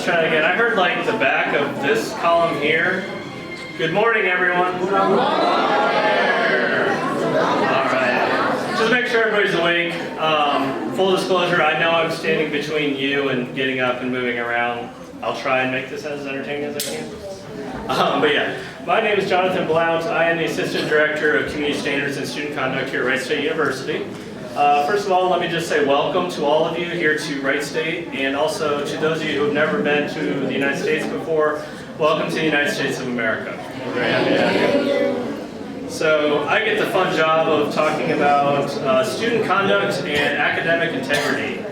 let's try it again. I heard like the back of this column here. Good morning, everyone. Good morning. All right. Just make sure everybody's awake. Full disclosure, I know I'm standing between you and getting up and moving around. I'll try and make this as entertaining as I can. But yeah, my name is Jonathan Blount. I am the Assistant Director of Community Standards and Student Conduct here at Wright State University. First of all, let me just say welcome to all of you here to Wright State, and also to those of you who have never been to the United States before, welcome to the United States of America. We're very happy to have you. So I get the fun job of talking about student conduct and academic integrity.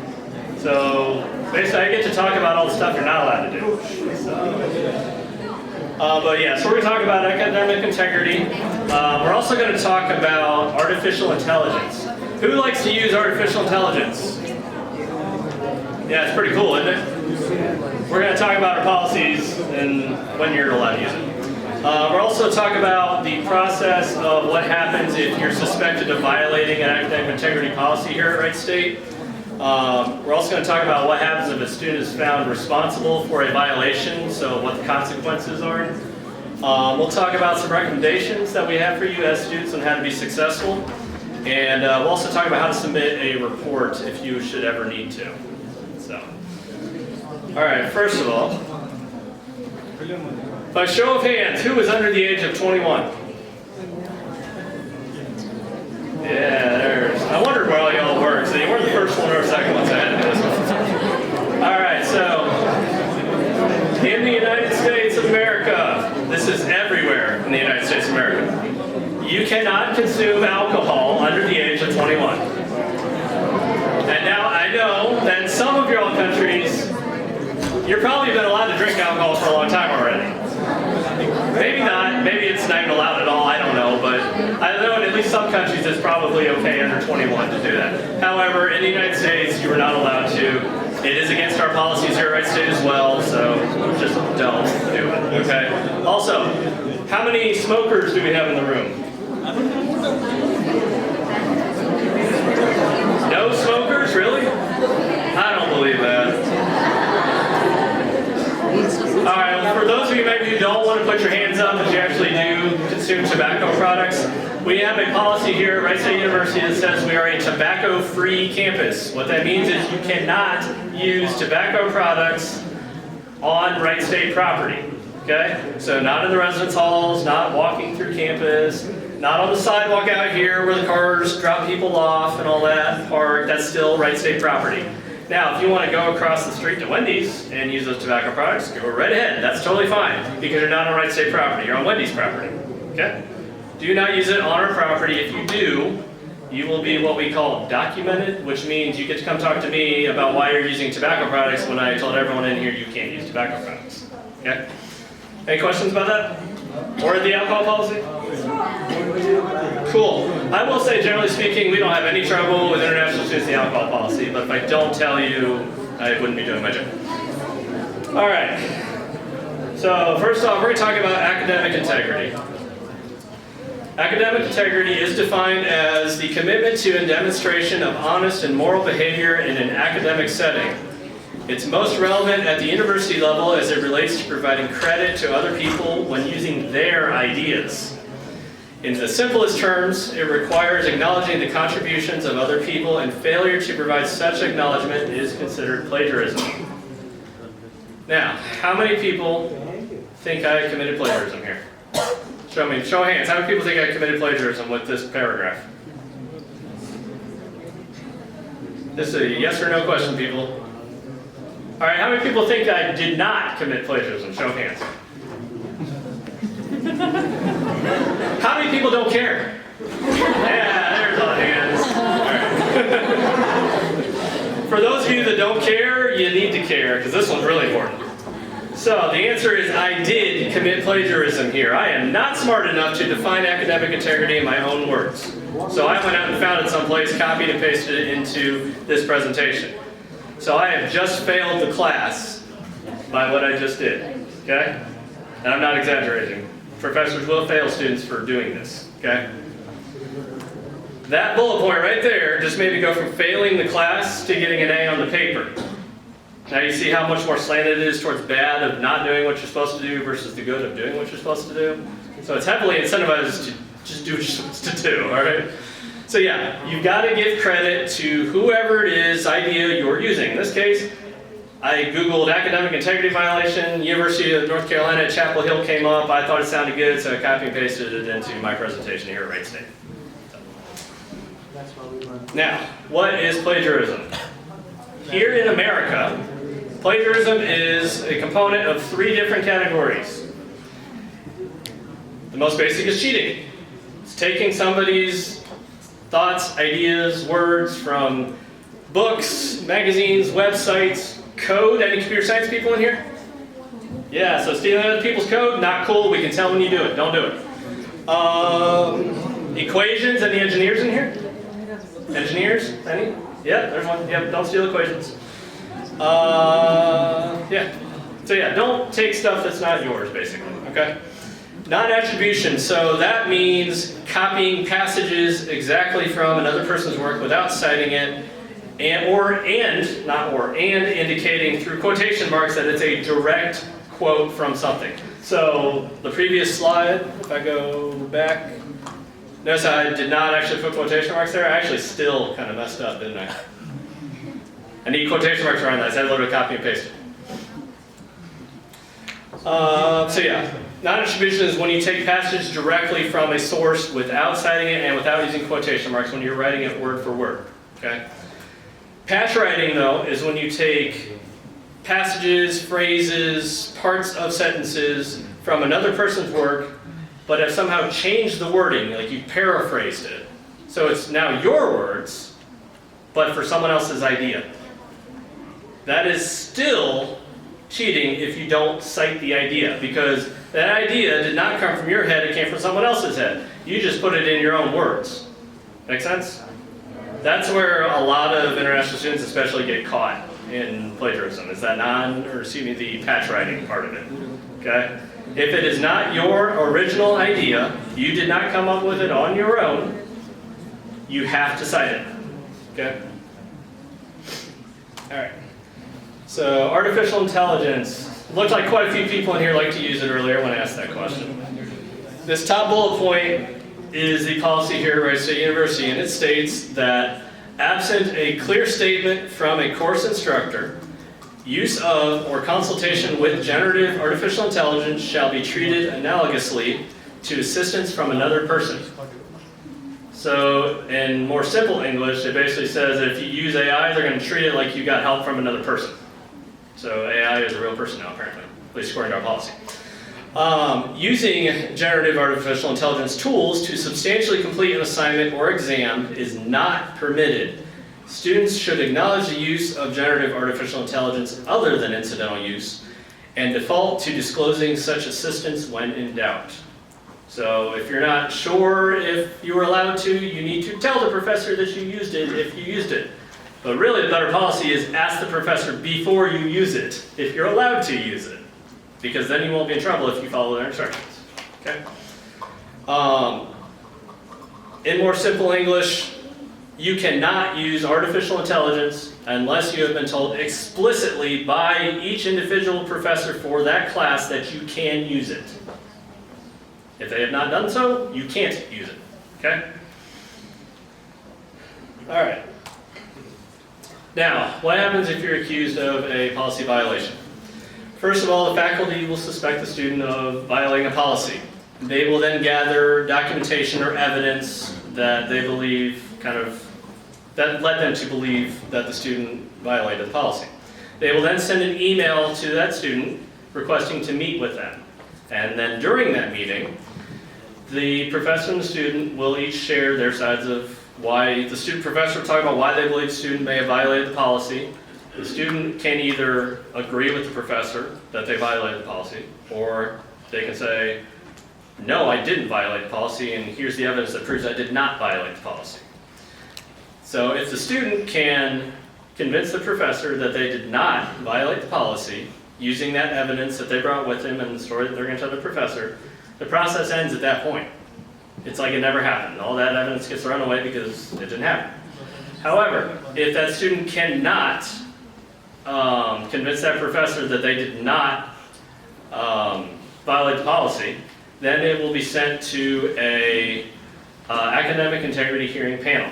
So basically I get to talk about all the stuff you're not allowed to do. But yeah, so we're going to talk about academic integrity. We're also going to talk about artificial intelligence. Who likes to use artificial intelligence? Yeah, it's pretty cool, isn't it? We're going to talk about our policies and when you're allowed to use it. We're also talk about the process of what happens if you're suspected of violating an academic integrity policy here at Wright State. We're also going to talk about what happens if a student is found responsible for a violation, so what the consequences are. We'll talk about some recommendations that we have for you as students on how to be successful. And we'll also talk about how to submit a report if you should ever need to. So, all right, first of all, by show of hands, who is under the age of 21? Yeah, there's. I wondered where all y'all were. So you weren't the first one or second one, so I had to do this one. All right, so in the United States of America, this is everywhere in the United States of America, you cannot consume alcohol under the age of 21. And now I know that in some of your own countries, you've probably been allowed to drink alcohol for a long time already. Maybe not, maybe it's not even allowed at all, I don't know, but I know in at least some countries it's probably okay under 21 to do that. However, in the United States, you are not allowed to. It is against our policies here at Wright State as well, so just don't do it, okay? Also, how many smokers do we have in the room? No smokers, really? I don't believe that. All right, well, for those of you maybe who don't want to put your hands up, but you actually do consume tobacco products, we have a policy here at Wright State University that says we are a tobacco-free campus. What that means is you cannot use tobacco products on Wright State property. Okay? So not in the residence halls, not walking through campus, not on the sidewalk out here where the cars drop people off and all that park. That's still Wright State property. Now, if you want to go across the street to Wendy's and use those tobacco products, go right ahead. That's totally fine because you're not on Wright State property. You're on Wendy's property. Okay? Do not use it on our property. If you do, you will be what we call documented, which means you get to come talk to me about why you're using tobacco products when I told everyone in here you can't use tobacco products. Okay? Any questions about that? Or the alcohol policy? Cool. I will say, generally speaking, we don't have any trouble with international students in the alcohol policy, but if I don't tell you, I wouldn't be doing my job. All right. So first off, we're going to talk about academic integrity. Academic integrity is defined as the commitment to and demonstration of honest and moral behavior in an academic setting. It's most relevant at the university level as it relates to providing credit to other people when using their ideas. In the simplest terms, it requires acknowledging the contributions of other people, and failure to provide such acknowledgement is considered plagiarism. Now, how many people think I committed plagiarism here? Show of hands. How many people think I committed plagiarism with this paragraph? This is a yes or no question, people. All right, how many people think I did not commit plagiarism? Show of hands. How many people don't care? Yeah, there's all the hands. All right. For those of you that don't care, you need to care, because this one's really important. So the answer is I did commit plagiarism here. I am not smart enough to define academic integrity in my own words. So I went out and found it someplace, copied and pasted it into this presentation. So I have just failed the class by what I just did, okay? And I'm not exaggerating. Professors will fail students for doing this, okay? That bullet point right there just made me go from failing the class to getting an A on the paper. Now you see how much more slanted it is towards bad of not doing what you're supposed to do versus the good of doing what you're supposed to do. So it's heavily incentivized to just do what you're supposed to do, all right? So yeah, you've got to give credit to whoever it is idea you're using. In this case, I Googled academic integrity violation, University of North Carolina at Chapel Hill came up. I thought it sounded good, so I copied and pasted it into my presentation here at Wright State. Now, what is plagiarism? Here in America, plagiarism is a component of 3 different categories. The most basic is cheating. It's taking somebody's thoughts, ideas, words from books, magazines, websites, code. Any computer science people in here? Yeah, so stealing other people's code, not cool. We can tell when you do it. Don't do it. Equations, any engineers in here? Engineers? Any? Yeah, there's one. Yep, don't steal equations. Yeah. So yeah, don't take stuff that's not yours, basically, okay? Non-attribution, so that means copying passages exactly from another person's work without citing it, and indicating through quotation marks that it's a direct quote from something. So the previous slide, if I go back, notice I did not actually put quotation marks there. I actually still kind of messed up, didn't I? I need quotation marks around that, so I literally copy and paste it. So yeah, non-attribution is when you take passages directly from a source without citing it and without using quotation marks when you're writing it word for word, okay? Patch writing, though, is when you take passages, phrases, parts of sentences from another person's work, but have somehow changed the wording, like you paraphrased it. So it's now your words, but for someone else's idea. That is still cheating if you don't cite the idea, because that idea did not come from your head, it came from someone else's head. You just put it in your own words. Make sense? That's where a lot of international students especially get caught in plagiarism, is that the patch writing part of it, okay? If it is not your original idea, you did not come up with it on your own, you have to cite it, okay? All right. So artificial intelligence. Looked like quite a few people in here like to use it earlier when I asked that question. This top bullet point is the policy here at Wright State University, and it states that absent a clear statement from a course instructor, use of or consultation with generative artificial intelligence shall be treated analogously to assistance from another person. So in more simple English, it basically says that if you use AI, they're going to treat it like you got help from another person. So AI is a real person now, apparently, at least according to our policy. Using generative artificial intelligence tools to substantially complete an assignment or exam is not permitted. Students should acknowledge the use of generative artificial intelligence other than incidental use and default to disclosing such assistance when in doubt. So if you're not sure if you were allowed to, you need to tell the professor that you used it if you used it. But really the better policy is ask the professor before you use it, if you're allowed to use it. Because then you won't be in trouble if you follow their instructions, okay? In more simple English, you cannot use artificial intelligence unless you have been told explicitly by each individual professor for that class that you can use it. If they have not done so, you can't use it, okay? All right. Now, what happens if you're accused of a policy violation? First of all, the faculty will suspect the student of violating a policy. They will then gather documentation or evidence that they believe that led them to believe that the student violated the policy. They will then send an email to that student requesting to meet with them. And then during that meeting, the professor and the student will each share their sides of why the professor will talk about why they believe the student may have violated the policy. The student can either agree with the professor that they violated the policy, or they can say, no, I didn't violate the policy, and here's the evidence that proves I did not violate the policy. So if the student can convince the professor that they did not violate the policy, using that evidence that they brought with them and the story that they're going to tell the professor, the process ends at that point. It's like it never happened. All that evidence gets thrown away because it didn't happen. However, if that student cannot convince that professor that they did not violate the policy, then it will be sent to a academic integrity hearing panel.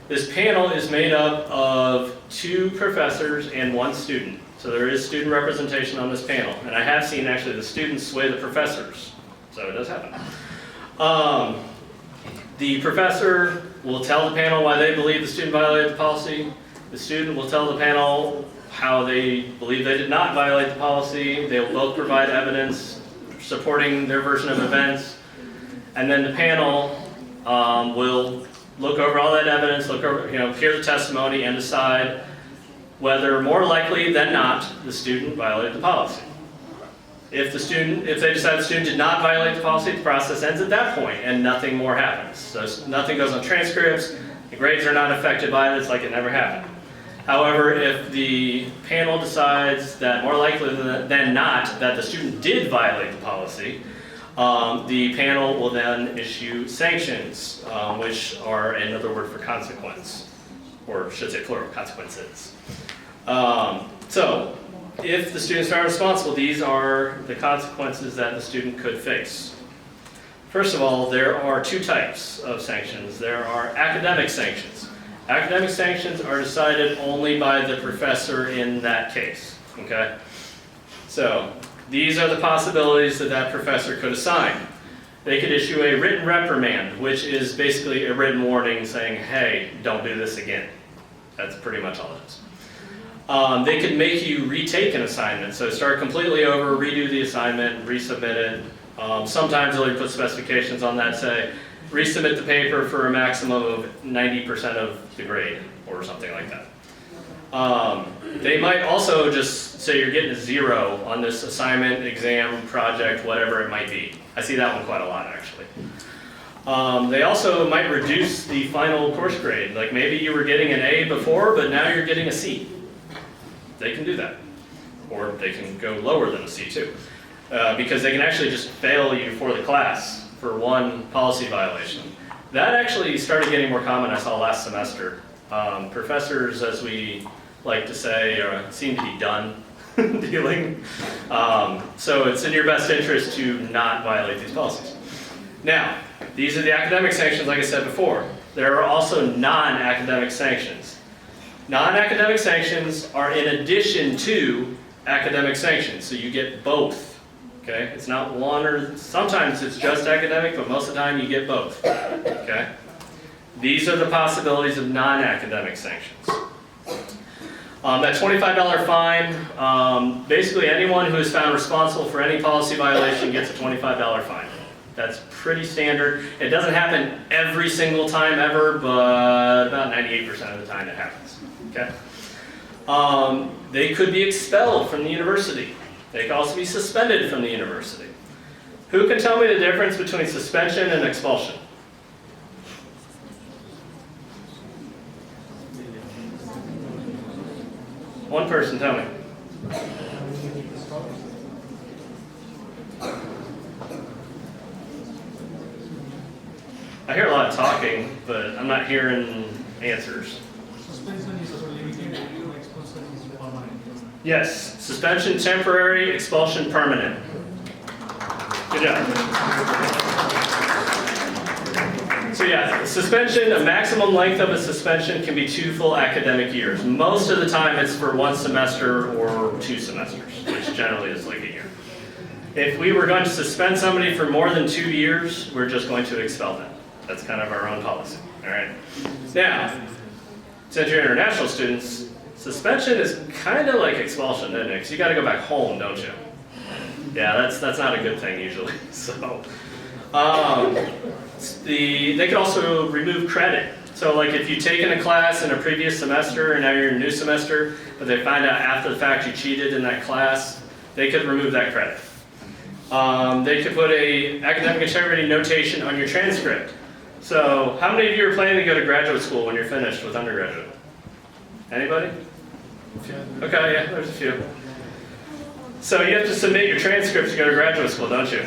This panel is made up of 2 professors and 1 student. So there is student representation on this panel. And I have seen actually the students sway the professors. So it does happen. The professor will tell the panel why they believe the student violated the policy. The student will tell the panel how they believe they did not violate the policy. They will both provide evidence supporting their version of events. And then the panel will look over all that evidence, look over, hear the testimony, and decide whether more likely than not the student violated the policy. If they decide the student did not violate the policy, the process ends at that point and nothing more happens. So nothing goes on transcripts, the grades are not affected by it, it's like it never happened. However, if the panel decides that more likely than not that the student did violate the policy, the panel will then issue sanctions, which are another word for consequence, or should say plural, consequences. So, if the student is found responsible, these are the consequences that the student could face. First of all, there are 2 types of sanctions. There are academic sanctions. Academic sanctions are decided only by the professor in that case, okay? So, these are the possibilities that professor could assign. They could issue a written reprimand, which is basically a written warning saying, hey, don't do this again. That's pretty much all it is. They could make you retake an assignment, so start completely over, redo the assignment, resubmit it. Sometimes they'll put specifications on that, say, resubmit the paper for a maximum of 90% of the grade, or something like that. They might also just say you're getting a 0 on this assignment, exam, project, whatever it might be. I see that one quite a lot, actually. They also might reduce the final course grade. Like maybe you were getting an A before, but now you're getting a C. They can do that. Or they can go lower than a C too. Because they can actually just fail you for the class for 1 policy violation. That actually started getting more common, I saw last semester. Professors, as we like to say, seem to be done dealing. So it's in your best interest to not violate these policies. Now, these are the academic sanctions, like I said before. There are also non-academic sanctions. Non-academic sanctions are in addition to academic sanctions, so you get both. Okay? It's not one or sometimes it's just academic, but most of the time you get both. Okay? These are the possibilities of non-academic sanctions. That $25 fine, basically anyone who is found responsible for any policy violation gets a $25 fine. That's pretty standard. It doesn't happen every single time ever, but about 98% of the time it happens. Okay? They could be expelled from the university. They could also be suspended from the university. Who can tell me the difference between suspension and expulsion? One person, tell me. I hear a lot of talking, but I'm not hearing answers. Suspension is limited, expulsion is permanent. Yes, suspension temporary, expulsion permanent. Good job. So yeah, suspension, a maximum length of a suspension can be 2 full academic years. Most of the time it's for 1 semester or 2 semesters, which generally is like a year. If we were going to suspend somebody for more than 2 years, we're just going to expel them. That's kind of our own policy, all right? Now, since you're international students, suspension is kind of like expulsion, isn't it? Because you got to go back home, don't you? Yeah, that's not a good thing usually. So, they could also remove credit. So like if you've taken a class in a previous semester and now you're in a new semester, but they find out after the fact you cheated in that class, they could remove that credit. They could put a academic integrity notation on your transcript. So how many of you are planning to go to graduate school when you're finished with undergraduate? Anybody? Okay, yeah, there's a few. So you have to submit your transcripts to go to graduate school, don't you?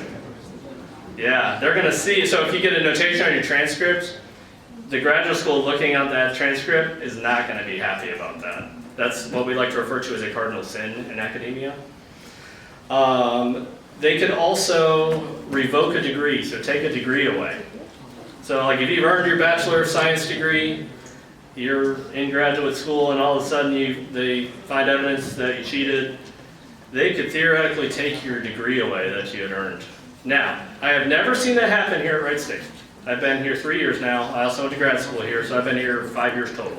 Yeah, they're going to see. So if you get a notation on your transcript, the graduate school looking at that transcript is not going to be happy about that. That's what we like to refer to as a cardinal sin in academia. They could also revoke a degree, so take a degree away. So like if you've earned your Bachelor of Science degree, you're in graduate school and all of a sudden they find evidence that you cheated, they could theoretically take your degree away that you had earned. Now, I have never seen that happen here at Wright State. I've been here 3 years now. I also went to grad school here, so I've been here 5 years total.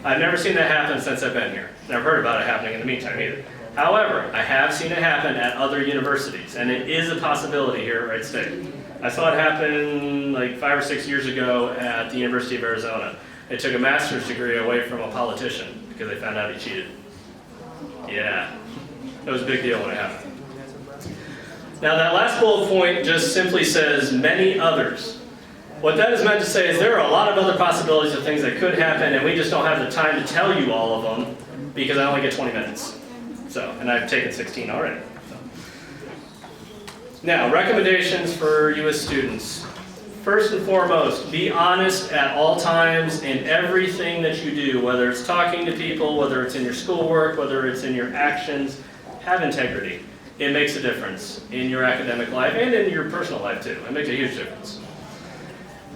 I've never seen that happen since I've been here. Never heard about it happening in the meantime either. However, I have seen it happen at other universities, and it is a possibility here at Wright State. I saw it happen like 5 or 6 years ago at the University of Arizona. They took a master's degree away from a politician because they found out he cheated. Yeah, it was a big deal when it happened. Now that last bullet point just simply says many others. What that is meant to say is there are a lot of other possibilities of things that could happen, and we just don't have the time to tell you all of them because I only get 20 minutes. So, and I've taken 16 already. So. Now, recommendations for you as students. First and foremost, be honest at all times in everything that you do, whether it's talking to people, whether it's in your schoolwork, whether it's in your actions. Have integrity. It makes a difference in your academic life and in your personal life too. It makes a huge difference.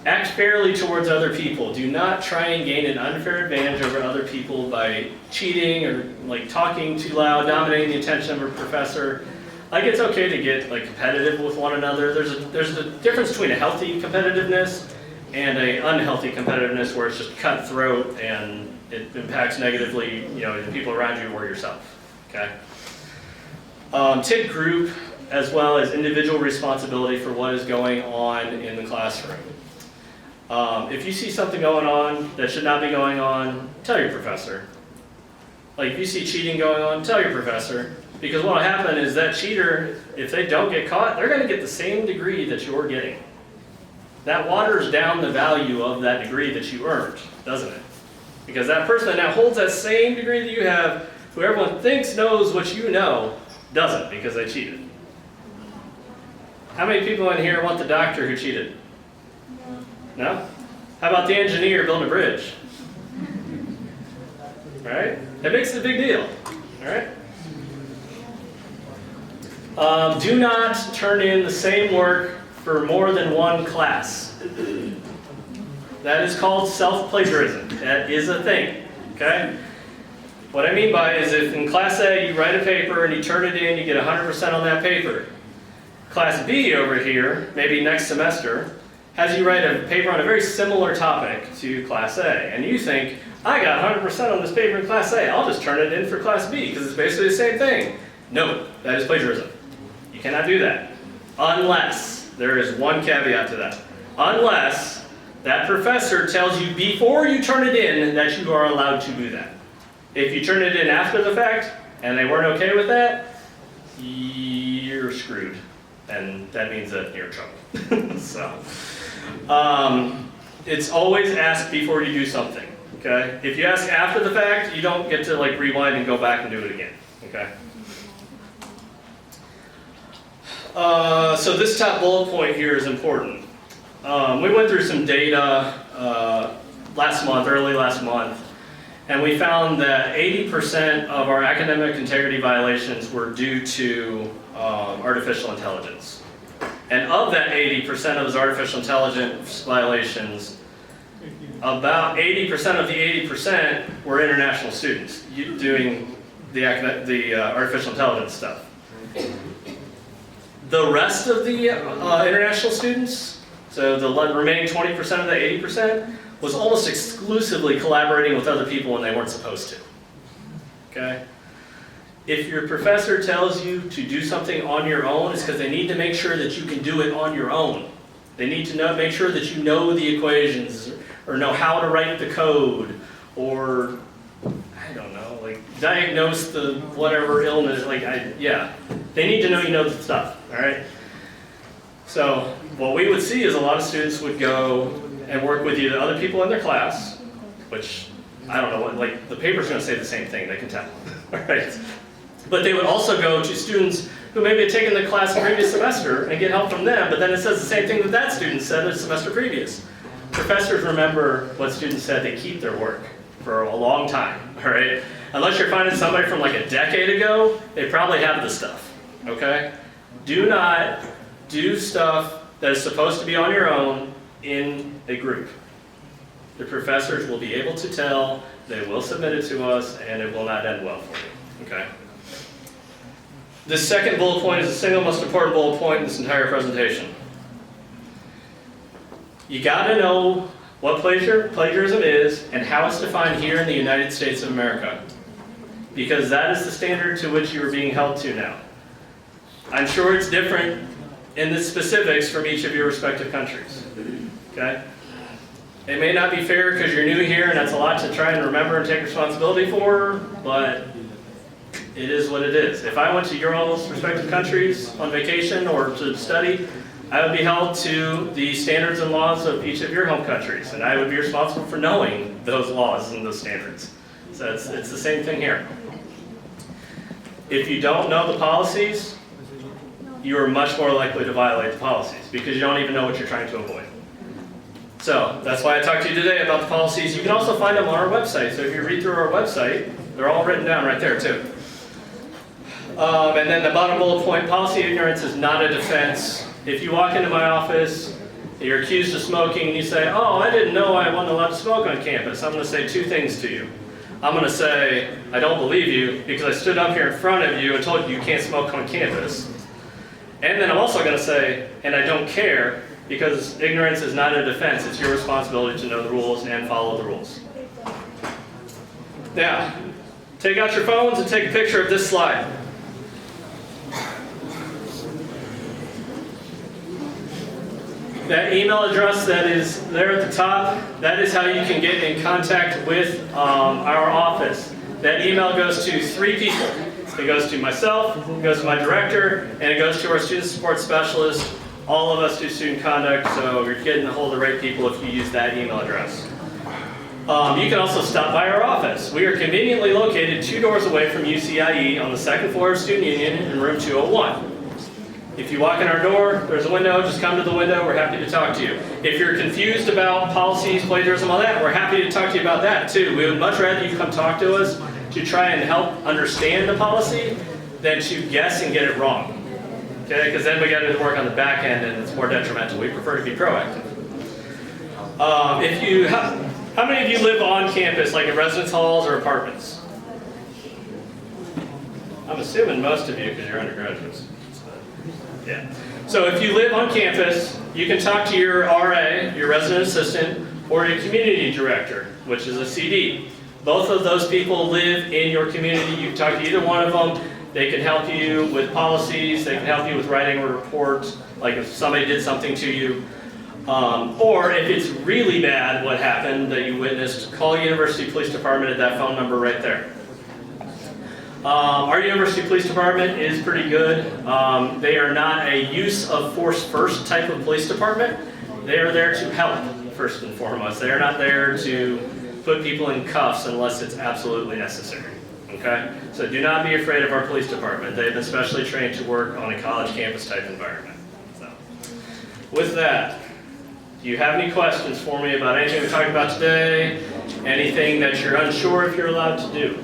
Act fairly towards other people. Do not try and gain an unfair advantage over other people by cheating or like talking too loud, dominating the attention of a professor. Like it's okay to get like competitive with one another. There's a difference between a healthy competitiveness and an unhealthy competitiveness where it's just cutthroat and it impacts negatively, the people around you or yourself. Okay. Take group as well as individual responsibility for what is going on in the classroom. If you see something going on that should not be going on, tell your professor. Like if you see cheating going on, tell your professor. Because what will happen is that cheater, if they don't get caught, they're going to get the same degree that you're getting. That waters down the value of that degree that you earned, doesn't it? Because that person that now holds that same degree that you have, who everyone thinks knows what you know, doesn't because they cheated. How many people in here want the doctor who cheated? No? How about the engineer building a bridge? Right? It makes it a big deal. All right? Do not turn in the same work for more than one class. That is called self-plagiarism. That is a thing. Okay? What I mean by is if in Class A you write a paper and you turn it in, you get 100% on that paper. Class B over here, maybe next semester, has you write a paper on a very similar topic to Class A. And you think, I got 100% on this paper in Class A, I'll just turn it in for Class B because it's basically the same thing. No, that is plagiarism. You cannot do that. Unless, there is one caveat to that. Unless that professor tells you before you turn it in that you are allowed to do that. If you turn it in after the fact and they weren't okay with that, you're screwed. And that means that you're in trouble. So, it's always ask before you do something. Okay? If you ask after the fact, you don't get to like rewind and go back and do it again. Okay? So this top bullet point here is important. We went through some data early last month, and we found that 80% of our academic integrity violations were due to artificial intelligence. And of that 80% of those artificial intelligence violations, about 80% of the 80% were international students doing the artificial intelligence stuff. The rest of the international students, so the remaining 20% of the 80%, was almost exclusively collaborating with other people when they weren't supposed to. Okay? If your professor tells you to do something on your own, it's because they need to make sure that you can do it on your own. They need to make sure that you know the equations, or know how to write the code, or I don't know, like diagnose the whatever illness, they need to know you know the stuff, all right? So what we would see is a lot of students would go and work with either other people in their class, which I don't know, like the paper's gonna say the same thing, they can tell, all right? But they would also go to students who maybe had taken the class the previous semester and get help from them, but then it says the same thing that student said the semester previous. Professors remember what students said, they keep their work for a long time, all right? unless you're finding somebody from like a decade ago, they probably have the stuff, okay? Do not do stuff that is supposed to be on your own in a group. The professors will be able to tell, they will submit it to us, and it will not end well for you, okay? The second bullet point is the single most important bullet point in this entire presentation. You gotta know what plagiarism is and how it's defined here in the United States of America. Because that is the standard to which you are being held to now. I'm sure it's different in the specifics from each of your respective countries, okay? It may not be fair because you're new here and that's a lot to try and remember and take responsibility for, but it is what it is. If I went to your all's respective countries on vacation or to study, I would be held to the standards and laws of each of your home countries, and I would be responsible for knowing those laws and those standards. So it's the same thing here. If you don't know the policies, you are much more likely to violate the policies because you don't even know what you're trying to avoid. So that's why I talked to you today about the policies. You can also find them on our website. So if you read through our website, they're all written down right there too. And then the bottom bullet point, policy ignorance is not a defense. If you walk into my office, you're accused of smoking, and you say, oh, I didn't know I wasn't allowed to smoke on campus, I'm going to say two things to you. I'm going to say, I don't believe you because I stood up here in front of you and told you you can't smoke on campus. And then I'm also going to say, and I don't care, because ignorance is not a defense. It's your responsibility to know the rules and follow the rules. Now, take out your phones and take a picture of this slide. That email address that is there at the top, that is how you can get in contact with our office. That email goes to 3 people. It goes to myself, it goes to my director, and it goes to our student support specialist. All of us do student conduct, so you're getting a hold of the right people if you use that email address. You can also stop by our office. We are conveniently located 2 doors away from UCIE on the 2nd floor of Student Union in room 201. If you walk in our door, there's a window, just come to the window, we're happy to talk to you. If you're confused about policies, plagiarism, all that, we're happy to talk to you about that too. We would much rather you come talk to us to try and help understand the policy than to guess and get it wrong. Okay, because then we got to work on the back end and it's more detrimental. We prefer to be proactive. How many of you live on campus, like in residence halls or apartments? I'm assuming most of you because you're undergraduates. Yeah. So if you live on campus, you can talk to your RA, your resident assistant, or your community director, which is a CD. Both of those people live in your community. You can talk to either one of them. They can help you with policies. They can help you with writing a report, like if somebody did something to you. Or if it's really bad what happened that you witnessed, call University Police Department at that phone number right there. Our University Police Department is pretty good. They are not a use of force first type of police department. They are there to help first and foremost. They are not there to put people in cuffs unless it's absolutely necessary. Okay? So do not be afraid of our police department. They've been specially trained to work on a college campus type environment. So, with that, do you have any questions for me about anything we talked about today? Anything that you're unsure if you're allowed to do?